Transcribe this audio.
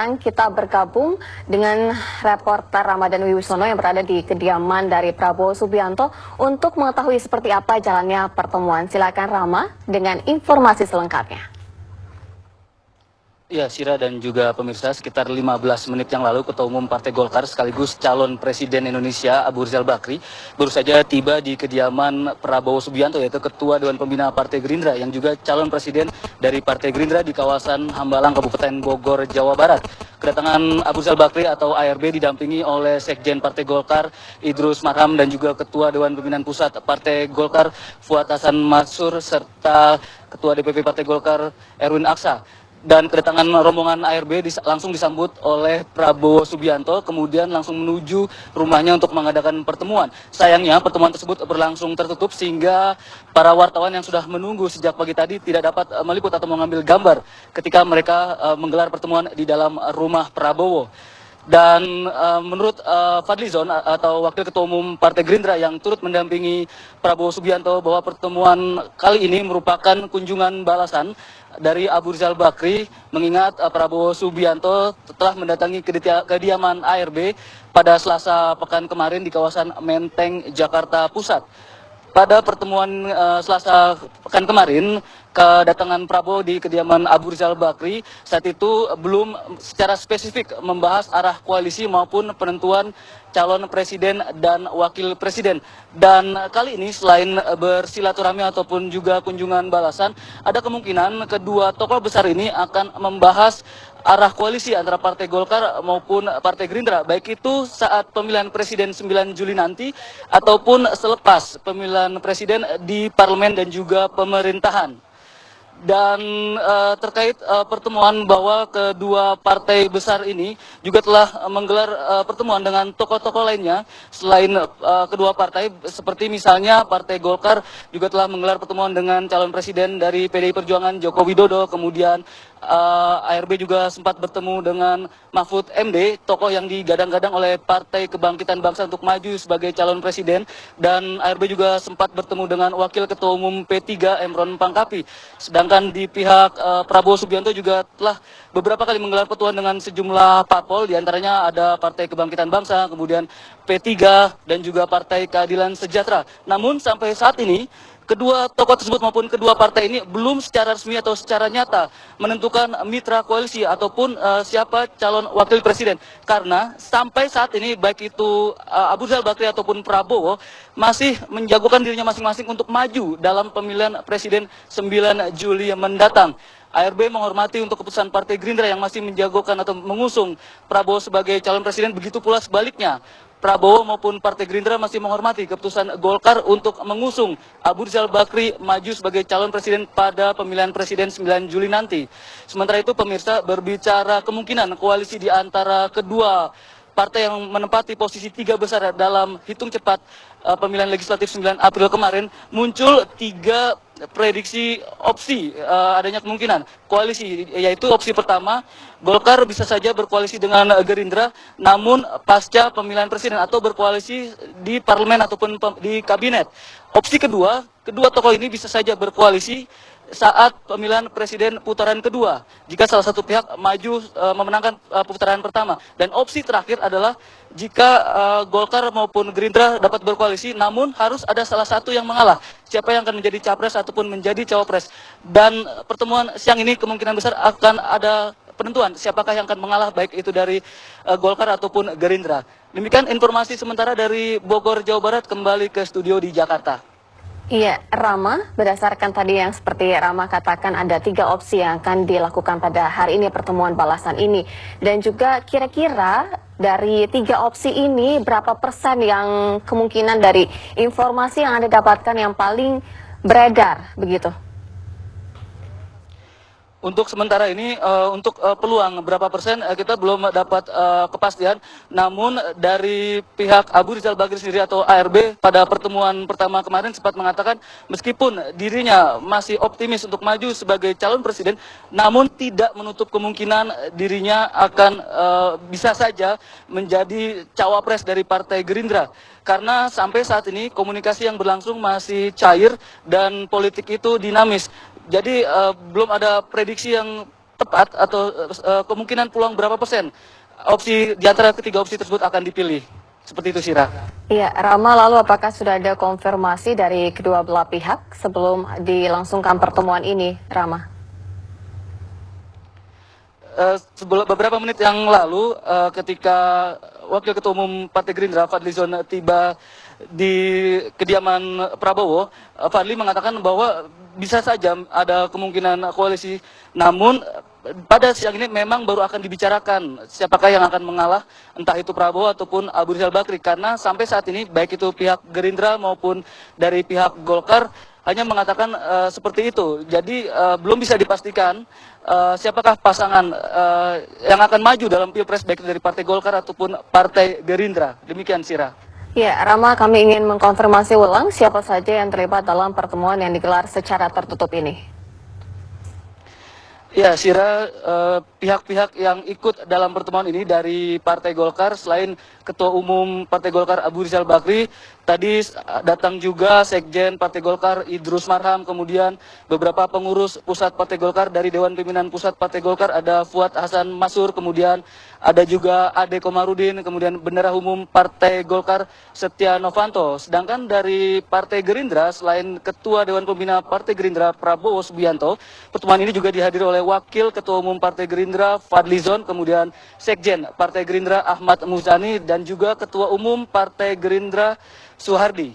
Kita bergabung dengan reporter Ramadan Wibisono yang berada di kediaman dari Prabowo Subianto untuk mengetahui seperti apa jalannya pertemuan. Silakan Rama dengan informasi selengkapnya. Ya, Sira dan juga pemirsa, sekitar 15 menit yang lalu Ketua Umum Partai Golkar sekaligus calon Presiden Indonesia Abu Rizal Bakri baru saja tiba di kediaman Prabowo Subianto, yaitu Ketua Dewan Pembina Partai Gerindra yang juga calon Presiden dari Partai Gerindra di kawasan Hambalang, Kabupaten Bogor, Jawa Barat. Kedatangan Abu Rizal Bakri atau ARB didampingi oleh Sekjen Partai Golkar Idrus Marham dan juga Ketua Dewan Pembinaan Pusat Partai Golkar Fuad Hasan Mansur serta Ketua DPP Partai Golkar Erwin Aksa. Dan kedatangan rombongan ARB langsung disambut oleh Prabowo Subianto, kemudian langsung menuju rumahnya untuk mengadakan pertemuan. Sayangnya pertemuan tersebut berlangsung tertutup sehingga para wartawan yang sudah menunggu sejak pagi tadi tidak dapat meliput atau mengambil gambar ketika mereka menggelar pertemuan di dalam rumah Prabowo. Dan menurut Fadlizon atau Wakil Ketua Umum Partai Gerindra yang turut mendampingi Prabowo Subianto bahwa pertemuan kali ini merupakan kunjungan balasan dari Abu Rizal Bakri, mengingat Prabowo Subianto telah mendatangi kediaman ARB pada Selasa pekan kemarin di kawasan Menteng, Jakarta Pusat. Pada pertemuan Selasa pekan kemarin, kedatangan Prabowo di kediaman Abu Rizal Bakri saat itu belum secara spesifik membahas arah koalisi maupun penentuan calon presiden dan wakil presiden. Dan kali ini selain bersilaturahmi ataupun juga kunjungan balasan, ada kemungkinan kedua tokoh besar ini akan membahas arah koalisi antara Partai Golkar maupun Partai Gerindra, baik itu saat pemilihan presiden 9 Juli nanti ataupun selepas pemilihan presiden di parlemen dan juga pemerintahan. Dan terkait pertemuan bahwa kedua partai besar ini juga telah menggelar pertemuan dengan tokoh-tokoh lainnya selain kedua partai, seperti misalnya Partai Golkar juga telah menggelar pertemuan dengan calon presiden dari PDI Perjuangan Joko Widodo, kemudian ARB juga sempat bertemu dengan Mahfud MD, tokoh yang digadang-gadang oleh Partai Kebangkitan Bangsa untuk maju sebagai calon presiden, dan ARB juga sempat bertemu dengan Wakil Ketua Umum P3 Emron Pangkapi. Sedangkan di pihak Prabowo Subianto juga telah beberapa kali menggelar pertemuan dengan sejumlah parpol, diantaranya ada Partai Kebangkitan Bangsa, kemudian P3 dan juga Partai Keadilan Sejahtera. Namun sampai saat ini kedua tokoh tersebut maupun kedua partai ini belum secara resmi atau secara nyata menentukan mitra koalisi ataupun siapa calon wakil presiden. Karena sampai saat ini baik itu Abu Rizal Bakri ataupun Prabowo masih menjagokan dirinya masing-masing untuk maju dalam pemilihan presiden 9 Juli mendatang. ARB menghormati untuk keputusan Partai Gerindra yang masih menjagokan atau mengusung Prabowo sebagai calon presiden, begitu pula sebaliknya. Prabowo maupun Partai Gerindra masih menghormati keputusan Golkar untuk mengusung Abu Rizal Bakri maju sebagai calon presiden pada pemilihan presiden 9 Juli nanti. Sementara itu pemirsa, berbicara kemungkinan koalisi di antara kedua partai yang menempati posisi 3 besar dalam hitung cepat pemilihan legislatif 9 April kemarin, muncul 3 prediksi opsi adanya kemungkinan koalisi, yaitu opsi pertama, Golkar bisa saja berkoalisi dengan Gerindra namun pasca pemilihan presiden atau berkoalisi di parlemen ataupun di kabinet. Opsi kedua, kedua tokoh ini bisa saja berkoalisi saat pemilihan presiden putaran kedua jika salah satu pihak maju memenangkan putaran pertama. Dan opsi terakhir adalah jika Golkar maupun Gerindra dapat berkoalisi namun harus ada salah satu yang mengalah, siapa yang akan menjadi capres ataupun menjadi cawapres. Dan pertemuan siang ini kemungkinan besar akan ada penentuan siapakah yang akan mengalah, baik itu dari Golkar ataupun Gerindra. Demikian informasi sementara dari Bogor, Jawa Barat. Kembali ke studio di Jakarta. Iya, Rama, berdasarkan tadi yang seperti Rama katakan ada 3 opsi yang akan dilakukan pada hari ini pertemuan balasan ini. Dan juga kira-kira dari 3 opsi ini berapa persen yang kemungkinan dari informasi yang Anda dapatkan yang paling beredar begitu? Untuk sementara ini, untuk peluang berapa persen kita belum dapat kepastian. Namun dari pihak Abu Rizal Bakri sendiri atau ARB pada pertemuan pertama kemarin sempat mengatakan meskipun dirinya masih optimis untuk maju sebagai calon presiden, namun tidak menutup kemungkinan dirinya akan bisa saja menjadi cawapres dari Partai Gerindra. Karena sampai saat ini komunikasi yang berlangsung masih cair dan politik itu dinamis. Jadi belum ada prediksi yang tepat atau kemungkinan peluang berapa persen opsi di antara ketiga opsi tersebut akan dipilih? Seperti itu, Sira. Iya, Rama, lalu apakah sudah ada konfirmasi dari kedua belah pihak sebelum dilangsungkan pertemuan ini, Rama? Beberapa menit yang lalu ketika Wakil Ketua Umum Partai Gerindra Fadlizon tiba di kediaman Prabowo, Fadli mengatakan bahwa bisa saja ada kemungkinan koalisi, namun pada siang ini memang baru akan dibicarakan siapakah yang akan mengalah, entah itu Prabowo ataupun Abu Rizal Bakri, karena sampai saat ini baik itu pihak Gerindra maupun dari pihak Golkar hanya mengatakan seperti itu. Jadi belum bisa dipastikan siapakah pasangan yang akan maju dalam Pilpres baik dari Partai Golkar ataupun Partai Gerindra. Demikian, Sira. Ya, Rama, kami ingin mengkonfirmasi ulang siapa saja yang terlibat dalam pertemuan yang digelar secara tertutup ini. Ya, Sira, pihak-pihak yang ikut dalam pertemuan ini dari Partai Golkar, selain Ketua Umum Partai Golkar Abu Rizal Bakri, tadi datang juga Sekjen Partai Golkar Idrus Marham, kemudian beberapa pengurus pusat Partai Golkar dari Dewan Pimpinan Pusat Partai Golkar, ada Fuad Hasan Masur, kemudian ada juga Ade Komarudin, kemudian Bendahara Umum Partai Golkar Setia Novanto. Sedangkan dari Partai Gerindra, selain Ketua Dewan Pembina Partai Gerindra Prabowo Subianto, pertemuan ini juga dihadiri oleh Wakil Ketua Umum Partai Gerindra Fadlizon, kemudian Sekjen Partai Gerindra Ahmad Muzani, dan juga Ketua Umum Partai Gerindra Suhardi.